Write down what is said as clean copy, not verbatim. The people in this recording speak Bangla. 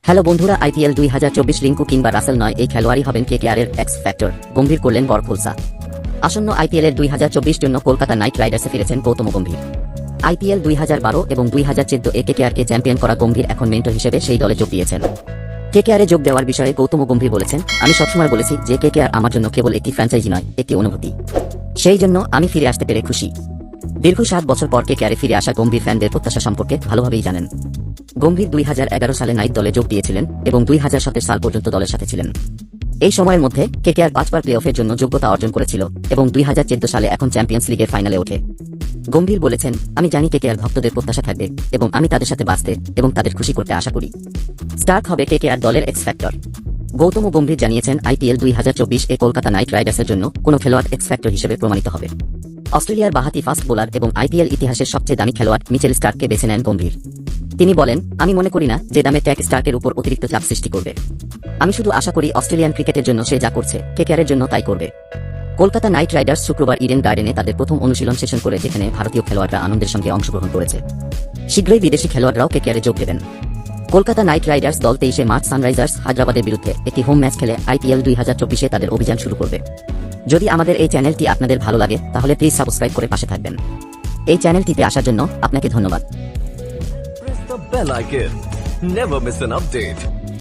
হ্যালো বন্ধুরা, আইপিএল 2024 রিঙ্কু কিংবা রাসেল নয়, এই খেলোয়াড়ই হবেন কেকেআরের এক্স ফ্যাক্টর, গম্ভীর করলেন বড় খোলসা। আসন্ন আইপিএলের 2024 জন্য কলকাতা নাইট রাইডার্সে ফিরেছেন গৌতম গম্ভীর। আইপিএল 2012 এবং 2014 এ কেকেআরকে চ্যাম্পিয়ন করা গম্ভীর এখন মেন্টর হিসেবে সেই দলে যোগ দিয়েছেন। কেকেআরে যোগ দেওয়ার বিষয়ে গৌতম গম্ভীর বলেছেন, আমি সবসময় বলেছি যে কেকেআর আমার জন্য কেবল একটি ফ্র্যাঞ্চাইজি নয়, একটি অনুভূতি। সেই জন্য আমি ফিরে আসতে পেরে খুশি। দীর্ঘ 7 বছর পর কেকেআরে ফিরে আসা গম্ভীর ফ্যানদের প্রত্যাশা সম্পর্কে ভালোভাবেই জানেন। গম্ভীর 2011 সালে নাইট দলে যোগ দিয়েছিলেন এবং 2017 সাল পর্যন্ত দলের সাথে ছিলেন। এই সময়ের মধ্যে কেকেআর 5বার প্লে-অফের জন্য যোগ্যতা অর্জন করেছিল এবং 2014 সালে এখন চ্যাম্পিয়ন্স লিগের ফাইনালে ওঠে। গম্ভীর বলেছেন, আমি জানি কেকেআর ভক্তদের প্রত্যাশা থাকবে এবং আমি তাদের সাথে বাঁচতে এবং তাদের খুশি করতে আশা করি। স্টার্ক হবে কেকেআর দলের এক্স ফ্যাক্টর। গৌতম গম্ভীর জানিয়েছেন, আইপিএল 2024 এ কলকাতা নাইট রাইডার্সের জন্য কোনো খেলোয়াড় এক্স ফ্যাক্টর হিসেবে প্রমাণিত হবে। অস্ট্রেলিয়ার বাহাতি ফাস্ট বোলার এবং আইপিএল ইতিহাসের সবচেয়ে দামি খেলোয়াড় মিচেল স্টার্ককে বেছে নেন গম্ভীর। তিনি বলেন, আমি মনে করি না যে দামে ট্যাগ স্টার্কের উপর অতিরিক্ত চাপ সৃষ্টি করবে। আমি শুধু আশা করি অস্ট্রেলিয়ান ক্রিকেটের জন্য সে যা করছে কেকেআরের জন্য তাই করবে। কলকাতা নাইট রাইডার্স শুক্রবার ইডেন গার্ডেনে তাদের প্রথম অনুশীলন সেশন করে, যেখানে ভারতীয় খেলোয়াড়রা আনন্দের সঙ্গে অংশগ্রহণ করেছে। শীঘ্রই বিদেশি খেলোয়াড়রাও কেকেআরে যোগ দেবেন। কলকাতা নাইট রাইডার্স দল 23 মার্চ সানরাইজার্স হায়দ্রাবাদের বিরুদ্ধে একটি হোম ম্যাচ খেলে আইপিএল 2024 তাদের অভিযান শুরু করবে। যদি আমাদের এই চ্যানেলটি আপনাদের ভালো লাগে তাহলে প্লিজ সাবস্ক্রাইব করে পাশে থাকবেন। এই চ্যানেলটিতে আসার জন্য আপনাকে ধন্যবাদ। Press the bell icon. Never miss an update.